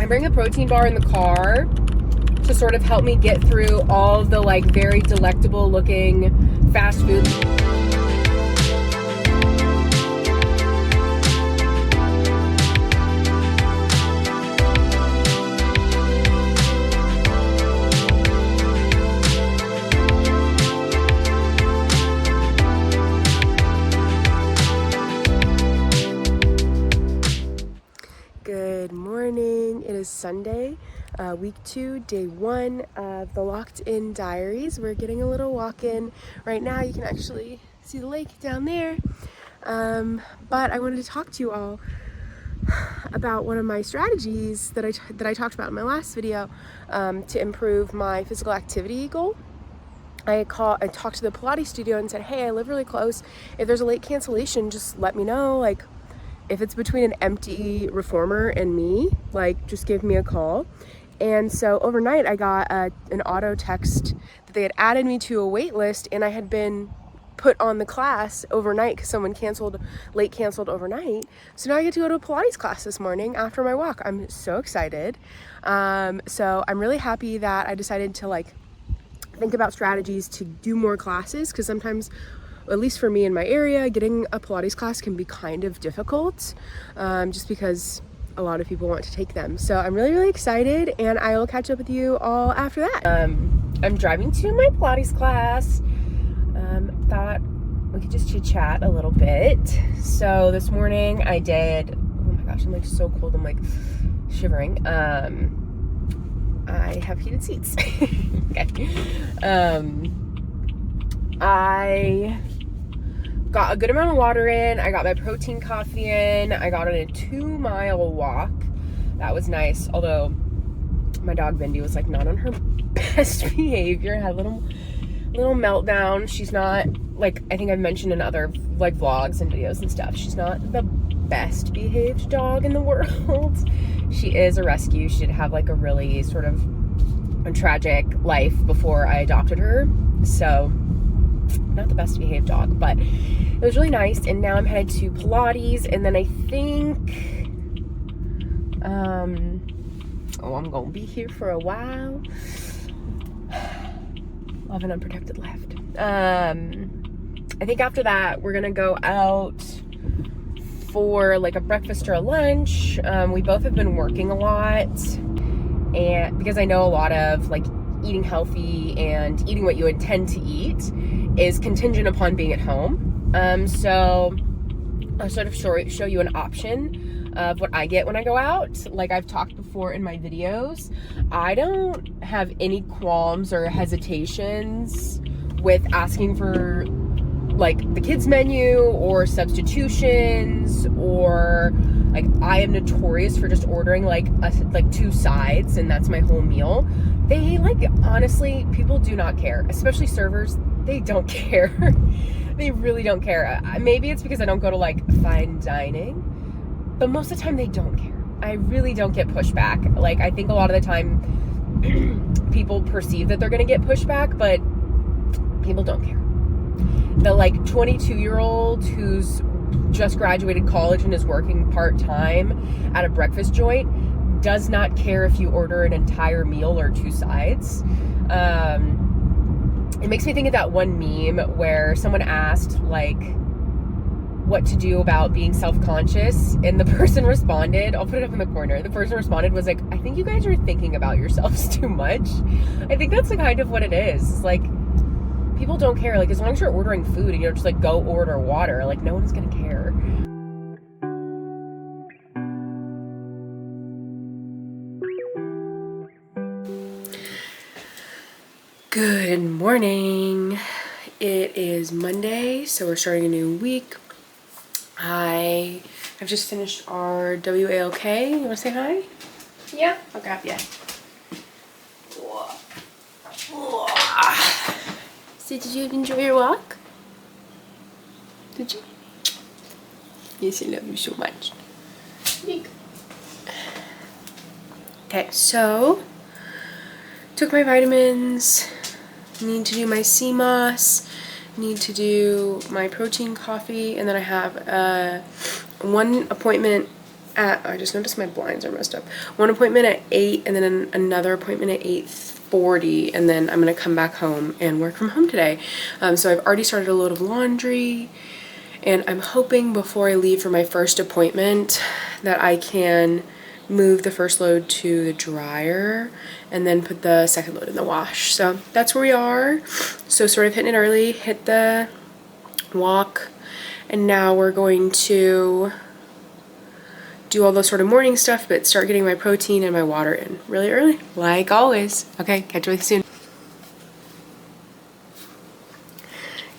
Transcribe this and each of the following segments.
I bring a protein bar in the car to sort of help me get through all of the like very delectable looking fast food. Good morning. It is Sunday, week 2, day 1 of the In Diaries. We're getting a little walk in right now. You can actually see the lake down there. But I wanted to talk to you all about one of my strategies that I talked about in my last video to improve my physical activity goal. I talked to the Pilates studio and said, hey, I live really close. If there's a late cancellation, just let me know. Like, if it's between an empty reformer and me, like, just give me a call. And so overnight I got an auto text that they had added me to a wait list, and I had been put on the class overnight because someone late canceled overnight. So now I get to go to a Pilates class this morning after my walk. I'm so excited. So I'm really happy that I decided to like think about strategies to do more classes, because sometimes, at least for me in my area, getting a Pilates class can be kind of difficult, just because a lot of people want to take them. So I'm really, really excited, and I will catch up with you all after that. I'm driving to my Pilates class. Thought we could just chit chat a little bit. So this morning I did, oh my gosh, I'm like so cold, I'm like shivering. I have heated seats. Okay. I got a good amount of water in. I got my protein coffee in. I got on a 2-mile walk. That was nice. Although my dog Bindi was like not on her best behavior. Had a little meltdown. She's not, like, I think I've mentioned in other like vlogs and videos and stuff, she's not the best behaved dog in the world. She is a rescue. She did have like a really sort of a tragic life before I adopted her. So not the best behaved dog, but it was really nice. And now I'm headed to Pilates, and then I think I'm gonna be here for a while. Love an unprotected left. I think after that we're gonna go out for like a breakfast or a lunch. We both have been working a lot, and because I know a lot of like eating healthy and eating what you intend to eat is contingent upon being at home. So I'll sort of show you an option of what I get when I go out. Like I've talked before in my videos, I don't have any qualms or hesitations with asking for like the kids menu or substitutions, or like I am notorious for just ordering like 2 sides and that's my whole meal. They like, honestly, people do not care, especially servers. They don't care. They really don't care. Maybe it's because I don't go to like fine dining, but most of the time they don't care. I really don't get pushback. Like, I think a lot of the time people perceive that they're gonna get pushback, but people don't care. The like 22-year-old who's just graduated college and is working part-time at a breakfast joint does not care if you order an entire meal or 2 sides. It makes me think of that one meme where someone asked like what to do about being self-conscious, and the person responded, I'll put it up in the corner, the person responded was like, I think you guys are thinking about yourselves too much. I think that's the kind of what it is. It's like, people don't care. Like, as long as you're ordering food and you don't just like go order water, like no one's gonna care. Good morning. It is Monday, so we're starting a new week. I have just finished our WALK. You wanna say hi? Yeah, I'll grab you. So did you enjoy your walk? Did you? Yes, I love you so much. Okay, so took my vitamins, need to do my CMOS, need to do my protein coffee, and then I have one appointment I just noticed my blinds are messed up. One appointment at 8 and then another appointment at 8:40, and then I'm gonna come back home and work from home today. So I've already started a load of laundry, and I'm hoping before I leave for my first appointment that I can move the first load to the dryer and then put the second load in the wash. So that's where we are. So sort of hitting it early, hit the walk, and now we're going to do all the sort of morning stuff, but start getting my protein and my water in really early, like always. Okay, catch you with you soon.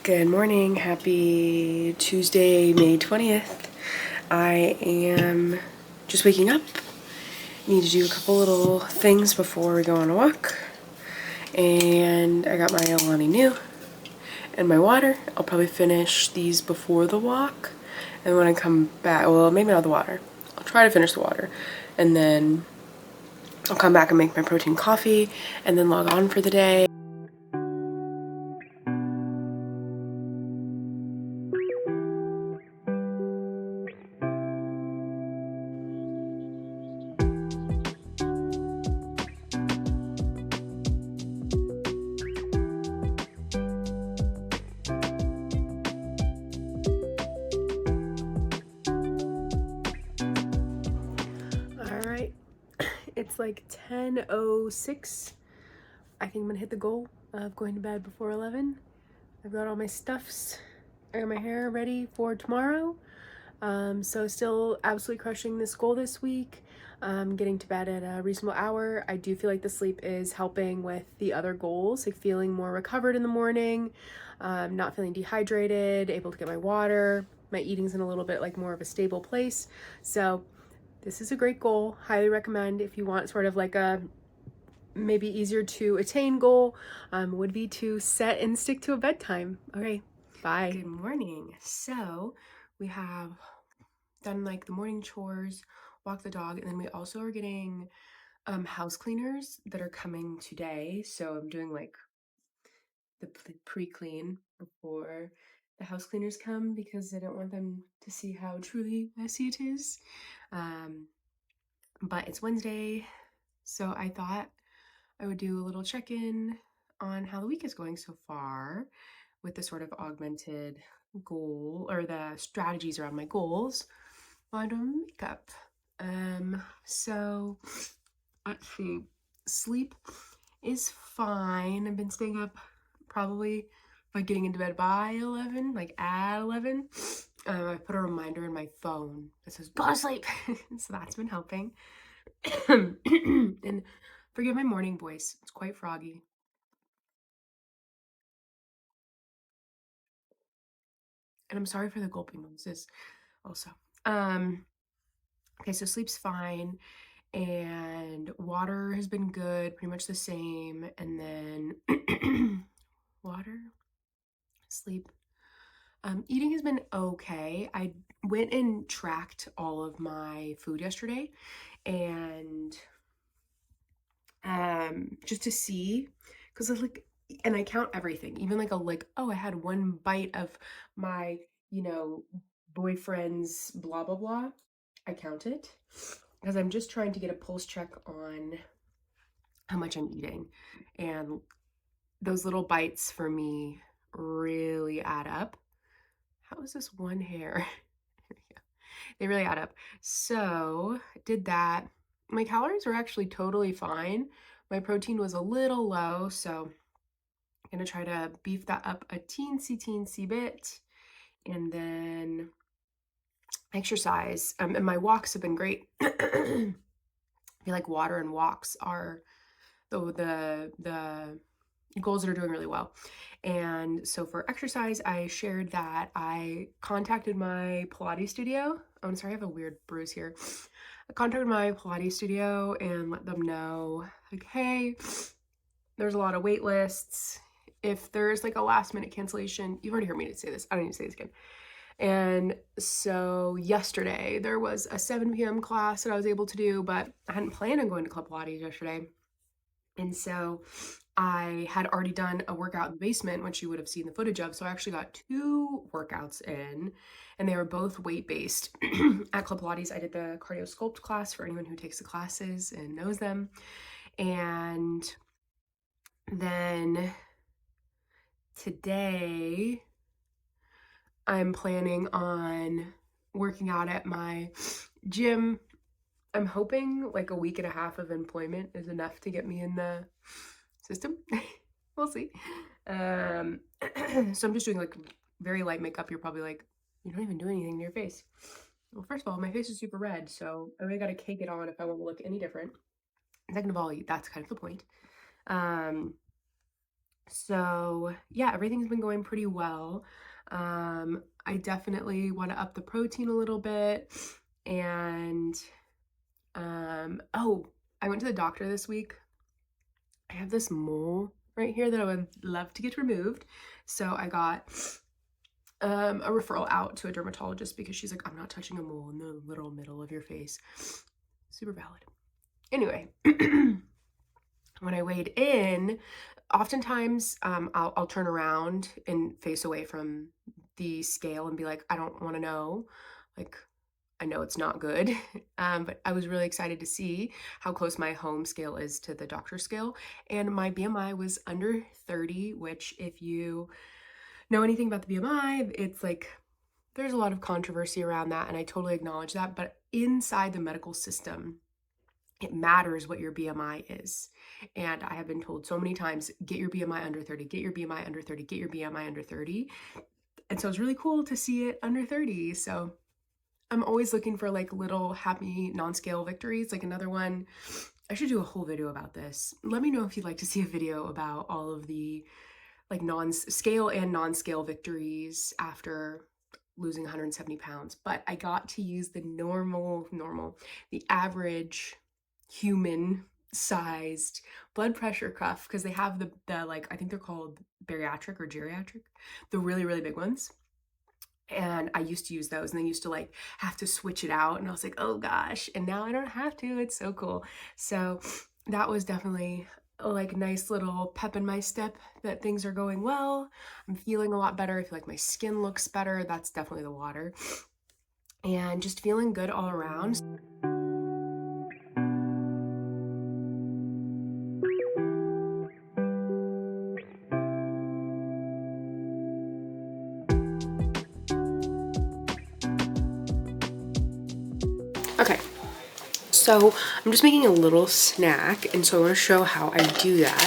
Good morning, happy Tuesday, May 20th. I am just waking up. Need to do a couple little things before we go on a walk. And I got my Alani Nu and my water. I'll probably finish these before the walk. And when I come back, well, maybe not the water. I'll try to finish the water. And then I'll come back and make my protein coffee and then log on for the day. All right, it's like 10:06. I think I'm gonna hit the goal of going to bed before 11. I've got all my stuffs. I got my hair ready for tomorrow. So still absolutely crushing this goal this week. Getting to bed at a reasonable hour. I do feel like the sleep is helping with the other goals, like feeling more recovered in the morning, not feeling dehydrated, able to get my water. My eating's in a little bit like more of a stable place. So this is a great goal. Highly recommend if you want sort of like a maybe easier to attain goal, would be to set and stick to a bedtime. Okay, bye. Good morning. So we have done like the morning chores, walk the dog, and then we also are getting house cleaners that are coming today. So I'm doing like the pre-clean before the house cleaners come because I don't want them to see how truly messy it is. But it's Wednesday, so I thought I would do a little check-in on how the week is going so far with the sort of augmented goal or the strategies around my goals while doing makeup. So let's see. Sleep is fine. I've been staying up probably by getting into bed by 11, like at 11. I put a reminder in my phone that says go to sleep. So that's been helping. And forgive my morning voice. It's quite froggy. And I'm sorry for the gulping noises also. Okay, so sleep's fine. And water has been good, pretty much the same. And then water, sleep. Eating has been okay. I went and tracked all of my food yesterday and just to see, because I was like, and I count everything, even like, oh, I had one bite of my, boyfriend's blah, blah, blah. I count it because I'm just trying to get a pulse check on how much I'm eating. And those little bites for me really add up. How is this one hair? They really add up. So did that. My calories were actually totally fine. My protein was a little low, so I'm gonna try to beef that up a teensy bit. And then exercise. And my walks have been great. I feel like water and walks are the goals that are doing really well. And so for exercise, I shared that I contacted my Pilates studio. Oh, I'm sorry, I have a weird bruise here. I contacted my Pilates studio and let them know, like, hey, there's a lot of wait lists. If there's like a last minute cancellation, you've already heard me say this. I don't need to say this again. And so yesterday there was a 7 p.m. class that I was able to do, but I hadn't planned on going to Club Pilates yesterday. And so I had already done a workout in the basement, which you would have seen the footage of. So I actually got 2 workouts in, and they were both weight-based. At Club Pilates, I did the cardio sculpt class for anyone who takes the classes and knows them. And then today, I'm planning on working out at my gym. I'm hoping like a week and a half of employment is enough to get me in the system. We'll see. So I'm just doing like very light makeup. You're probably like, you don't even do anything to your face. Well, first of all, my face is super red, so I really got to cake it on if I want to look any different. Second of all, that's kind of the point. So yeah, everything's been going pretty well. I definitely want to up the protein a little bit. And oh, I went to the doctor this week. I have this mole right here that I would love to get removed. So I got a referral out to a dermatologist because she's like, I'm not touching a mole in the little middle of your face. Super valid. Anyway, when I weighed in, oftentimes I'll turn around and face away from the scale and be like, I don't want to know. Like, I know it's not good. But I was really excited to see how close my home scale is to the doctor's scale. And my BMI was under 30, which if you know anything about the BMI, it's like, there's a lot of controversy around that. And I totally acknowledge that. But inside the medical system, it matters what your BMI is. And I have been told so many times, get your BMI under 30, get your BMI under 30, get your BMI under 30. And so it's really cool to see it under 30. So I'm always looking for like little happy non-scale victories. Like another one, I should do a whole video about this. Let me know if you'd like to see a video about all of the like non-scale and non-scale victories after losing 170 pounds. But I got to use the the average human sized blood pressure cuff, because they have the like, I think they're called bariatric or geriatric, the really, really big ones. And I used to use those, and they used to like have to switch it out, and I was like, oh gosh, and now I don't have to. It's so cool. So that was definitely a like nice little pep in my step that things are going well. I'm feeling a lot better. I feel like my skin looks better. That's definitely the water. And just feeling good all around. Okay, so I'm just making a little snack, and so I want to show how I do that.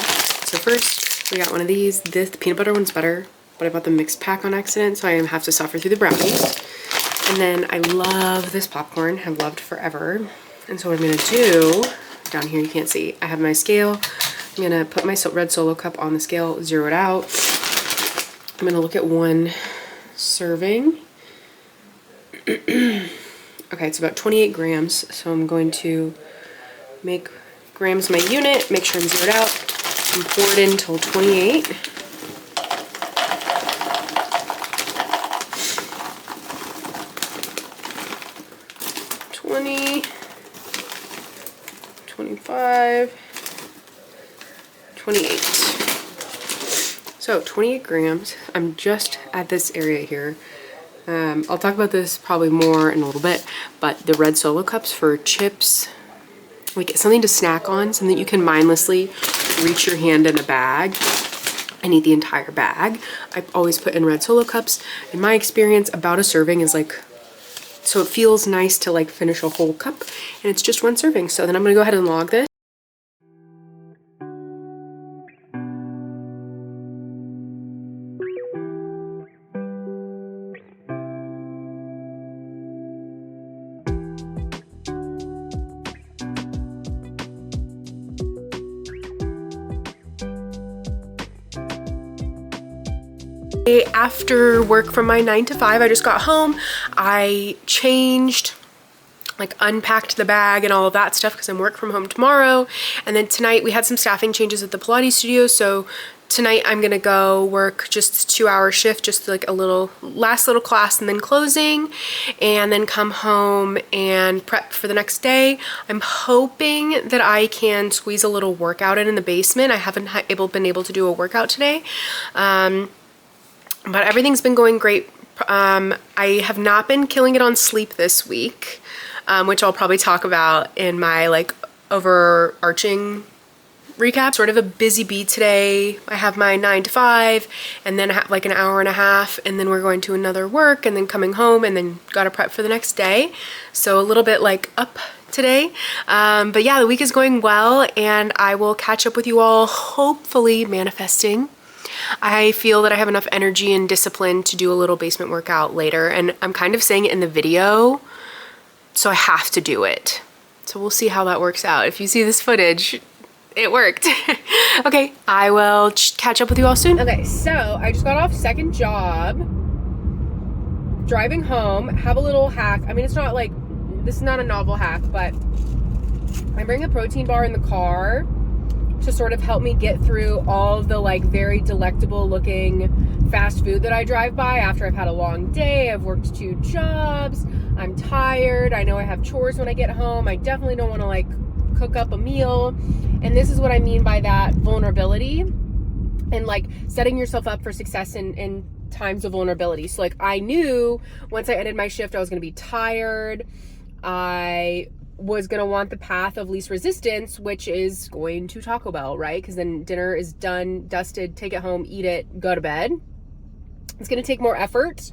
So first, we got one of these. This peanut butter one's better, but I bought the mixed pack on accident, so I have to suffer through the brownies. And then I love this popcorn, have loved forever. And so what I'm gonna do, down here you can't see, I have my scale. I'm gonna put my red Solo cup on the scale, zero it out. I'm gonna look at one serving. Okay, it's about 28 grams, so I'm going to make grams my unit, make sure I'm zeroed out, and pour it in until 28. $20, $25, $28. So 28 grams. I'm just at this area here. I'll talk about this probably more in a little bit, but the red Solo cups for chips, like something to snack on, something you can mindlessly reach your hand in a bag and eat the entire bag. I always put in red Solo cups. In my experience, about a serving is like, so it feels nice to like finish a whole cup, and it's just one serving. So then I'm gonna go ahead and log this. After work from my 9 to 5, I just got home. I changed, like unpacked the bag and all of that stuff because I'm work from home tomorrow. And then tonight we had some staffing changes at the Pilates studio, so tonight I'm gonna go work just a 2-hour shift, just like a last little class and then closing, and then come home and prep for the next day. I'm hoping that I can squeeze a little workout in the basement. I haven't been able to do a workout today, but everything's been going great. I have not been killing it on sleep this week, which I'll probably talk about in my like overarching recap. Sort of a busy bee today. I have my 9 to 5 and then I have like an hour and a half, and then we're going to another work and then coming home and then gotta prep for the next day. So a little bit like up today. But yeah, the week is going well, and I will catch up with you all, hopefully manifesting. I feel that I have enough energy and discipline to do a little basement workout later, and I'm kind of saying it in the video, so I have to do it. So we'll see how that works out. If you see this footage, it worked. Okay, I will catch up with you all soon. Okay, so I just got off second job. Driving home, have a little hack. I mean, it's not like, this is not a novel hack, but I bring a protein bar in the car to sort of help me get through all of the like very delectable looking fast food that I drive by after I've had a long day. I've worked 2 jobs. I'm tired. I know I have chores when I get home. I definitely don't want to like cook up a meal. And this is what I mean by that vulnerability and like setting yourself up for success in times of vulnerability. So like I knew once I ended my shift, I was going to be tired. I was going to want the path of least resistance, which is going to Taco Bell, right? Because then dinner is done, dusted, take it home, eat it, go to bed. It's going to take more effort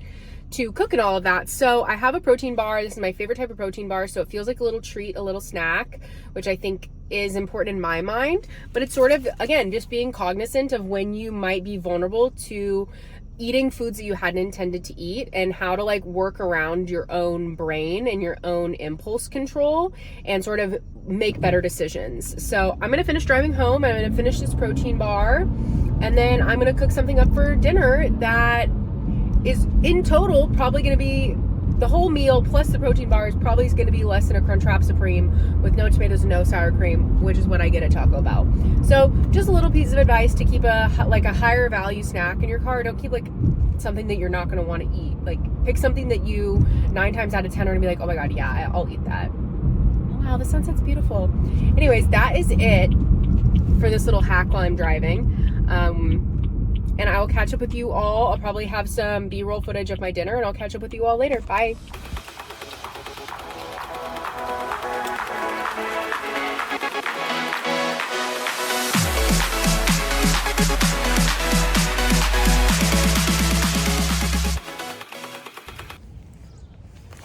to cook and all of that. So I have a protein bar. This is my favorite type of protein bar. So it feels like a little treat, a little snack, which I think is important in my mind. But it's sort of, again, just being cognizant of when you might be vulnerable to eating foods that you hadn't intended to eat, and how to like work around your own brain and your own impulse control and sort of make better decisions. So I'm going to finish driving home. I'm going to finish this protein bar, and then I'm going to cook something up for dinner that is in total probably going to be, the whole meal plus the protein bar is probably going to be less than a Crunchwrap Supreme with no tomatoes and no sour cream, which is what I get at Taco Bell. So just a little piece of advice to keep a higher value snack in your car. Don't keep like something that you're not going to want to eat. Like pick something that you 9 times out of 10 are going to be like, oh my God, yeah, I'll eat that. Oh, wow, the sunset's beautiful. Anyways, that is it for this little hack while I'm driving. And I will catch up with you all. I'll probably have some B-roll footage of my dinner, and I'll catch up with you all later. Bye.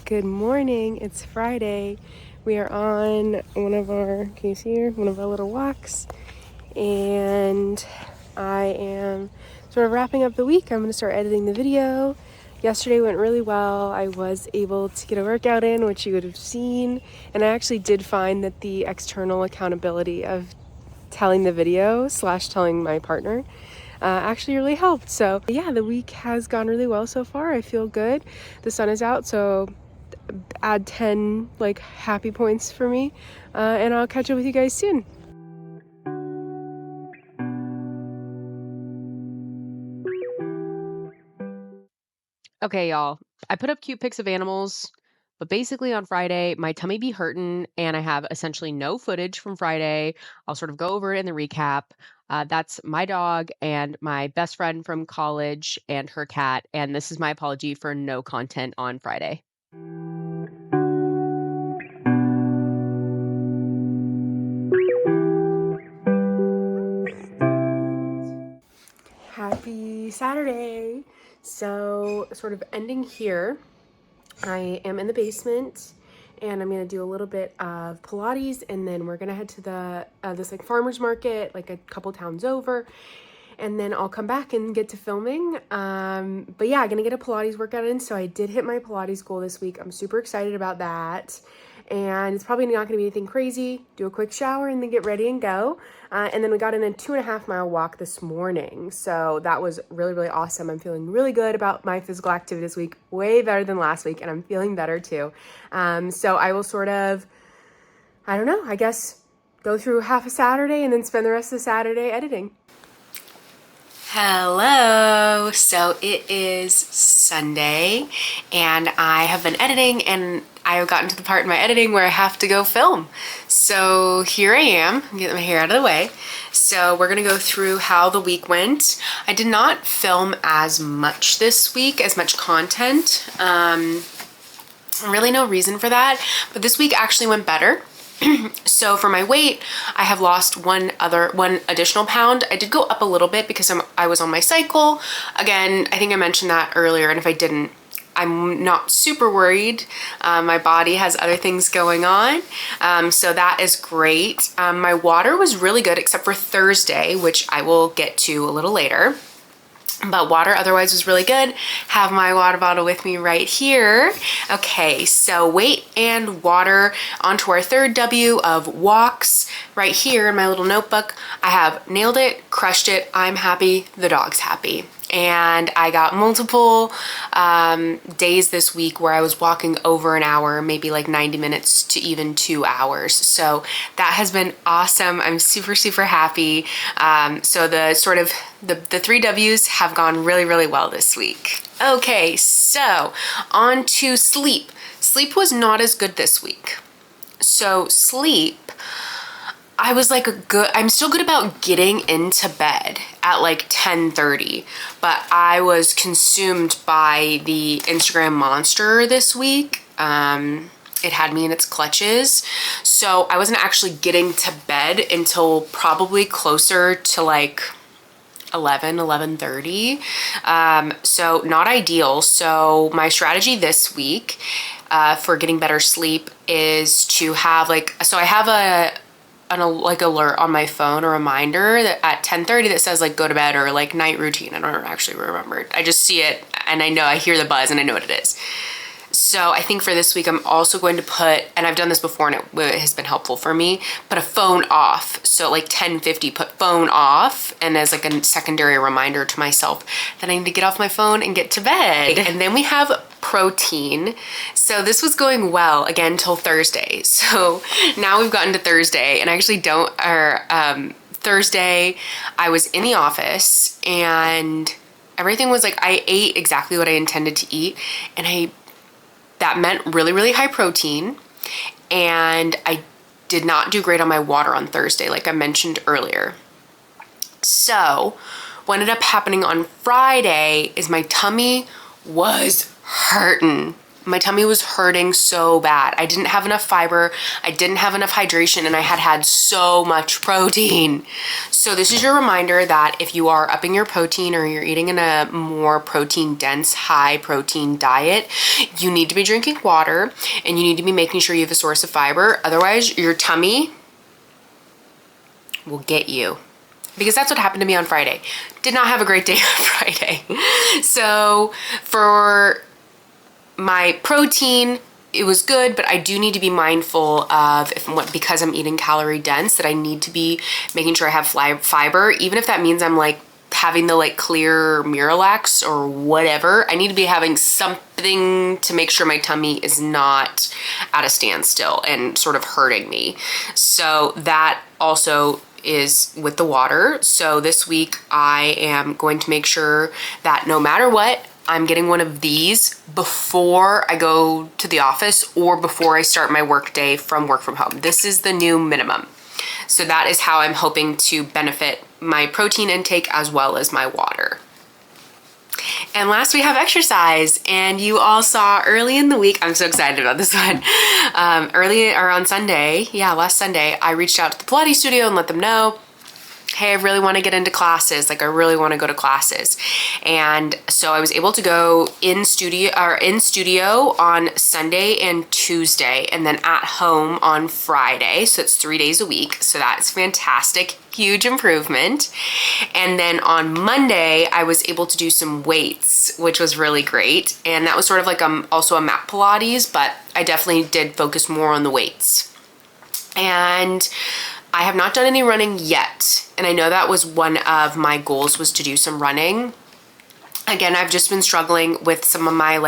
Good morning. It's Friday. We are on one of our, can you see here? One of our little walks. And I am sort of wrapping up the week. I'm going to start editing the video. Yesterday went really well. I was able to get a workout in, which you would have seen. And I actually did find that the external accountability of telling the video / telling my partner actually really helped. So yeah, the week has gone really well so far. I feel good. The sun is out, so add 10 like happy points for me. And I'll catch up with you guys soon. Okay, y'all, I put up cute pics of animals, but basically on Friday, my tummy be hurting and I have essentially no footage from Friday. I'll sort of go over it in the recap. That's my dog and my best friend from college and her cat. And this is my apology for no content on Friday. Happy Saturday. So sort of ending here, I am in the basement and I'm gonna do a little bit of Pilates, and then we're gonna head to the this like farmer's market like a couple towns over, and then I'll come back and get to filming. But yeah, I'm gonna get a Pilates workout in. So I did hit my Pilates goal this week. I'm super excited about that. And it's probably not gonna be anything crazy. Do a quick shower and then get ready and go. And then we got in a 2.5 mile walk this morning. So that was really, really awesome. I'm feeling really good about my physical activity this week, way better than last week. And I'm feeling better too. So I will sort of, I don't know, I guess go through half a Saturday and then spend the rest of the Saturday editing. Hello! So it is Sunday and I have been editing and I have gotten to the part in my editing where I have to go film. So here I am, getting my hair out of the way. So we're gonna go through how the week went. I did not film as much this week, as much content. Really no reason for that, but this week actually went better. So for my weight, I have lost one additional pound. I did go up a little bit because I was on my cycle. Again, I think I mentioned that earlier, and if I didn't, I'm not super worried. My body has other things going on, so that is great. My water was really good except for Thursday, which I will get to a little later. But water otherwise was really good. Have my water bottle with me right here. Okay, so weight and water. On to our third W of walks. Right here in my little notebook, I have nailed it, crushed it, I'm happy, the dog's happy. And I got multiple days this week where I was walking over an hour, maybe like 90 minutes to even 2 hours. So that has been awesome. I'm super, super happy. So the sort of the three W's have gone really, really well this week. Okay, so on to sleep. Sleep was not as good this week. So sleep, I was like I'm still good about getting into bed at like 10:30, but I was consumed by the Instagram monster this week. It had me in its clutches. So I wasn't actually getting to bed until probably closer to like 11:30. So not ideal. So my strategy this week for getting better sleep is to have so I have an alert on my phone, a reminder that at 10:30 that says like go to bed or like night routine. I don't actually remember it. I just see it and I hear the buzz and I know what it is. So I think for this week, I'm also going to put, and I've done this before and it has been helpful for me, put a phone off. So like 10:50, put phone off, and as like a secondary reminder to myself that I need to get off my phone and get to bed. And then we have protein. So this was going well again till Thursday. So now we've gotten to Thursday and I actually Thursday I was in the office and everything was like, I ate exactly what I intended to eat, and that meant really, really high protein, and I did not do great on my water on Thursday, like I mentioned earlier. So what ended up happening on Friday is my tummy was hurting. My tummy was hurting so bad. I didn't have enough fiber, I didn't have enough hydration, and I had so much protein. So this is your reminder that if you are upping your protein or you're eating in a more protein dense, high protein diet, you need to be drinking water and you need to be making sure you have a source of fiber. Otherwise, your tummy will get you. Because that's what happened to me on Friday. Did not have a great day on Friday. So for my protein, it was good, but I do need to be mindful of because I'm eating calorie dense, that I need to be making sure I have fiber, even if that means I'm like having the like clear Miralax or whatever. I need to be having something to make sure my tummy is not at a standstill and sort of hurting me. So that also is with the water. So this week I am going to make sure that no matter what, I'm getting one of these before I go to the office or before I start my work day from work from home. This is the new minimum. So that is how I'm hoping to benefit my protein intake as well as my water. And last we have exercise, and you all saw early in the week, I'm so excited about this one. On Sunday, last Sunday, I reached out to the Pilates studio and let them know, hey, I really want to get into classes. Like I really want to go to classes. And so I was able to go in studio on Sunday and Tuesday, and then at home on Friday. So it's 3 days a week. So that's fantastic. Huge improvement. And then on Monday, I was able to do some weights, which was really great. And that was sort of like also a mat Pilates, but I definitely did focus more on the weights. And I have not done any running yet, and I know that was one of my goals, was to do some running. Again, I've just been struggling with some of my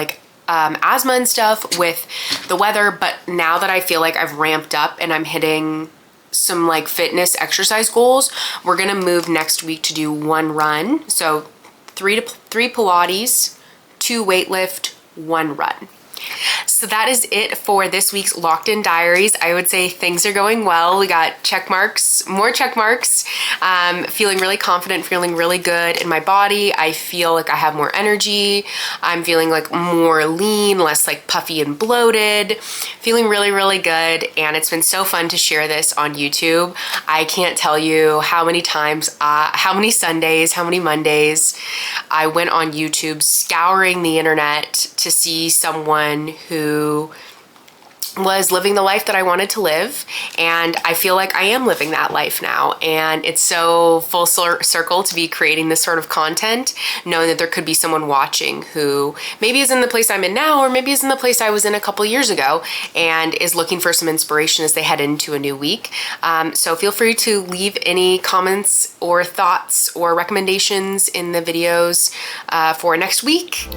asthma and stuff with the weather, but now that I feel like I've ramped up and I'm hitting some like fitness exercise goals, we're gonna move next week to do 1 run. So 3 Pilates, 2 weightlift, 1 run. So that is it for this week's Locked In Diaries. I would say things are going well. We got check marks, more check marks. Feeling really confident, feeling really good in my body. I feel like I have more energy. I'm feeling like more lean, less like puffy and bloated. Feeling really, really good. And it's been so fun to share this on YouTube. I can't tell you how many times, how many Sundays, how many Mondays I went on YouTube scouring the internet to see someone who was living the life that I wanted to live, and I feel like I am living that life now, and it's so full circle to be creating this sort of content, knowing that there could be someone watching who maybe is in the place I'm in now, or maybe is in the place I was in a couple years ago, and is looking for some inspiration as they head into a new week. So feel free to leave any comments or thoughts or recommendations in the videos for next week.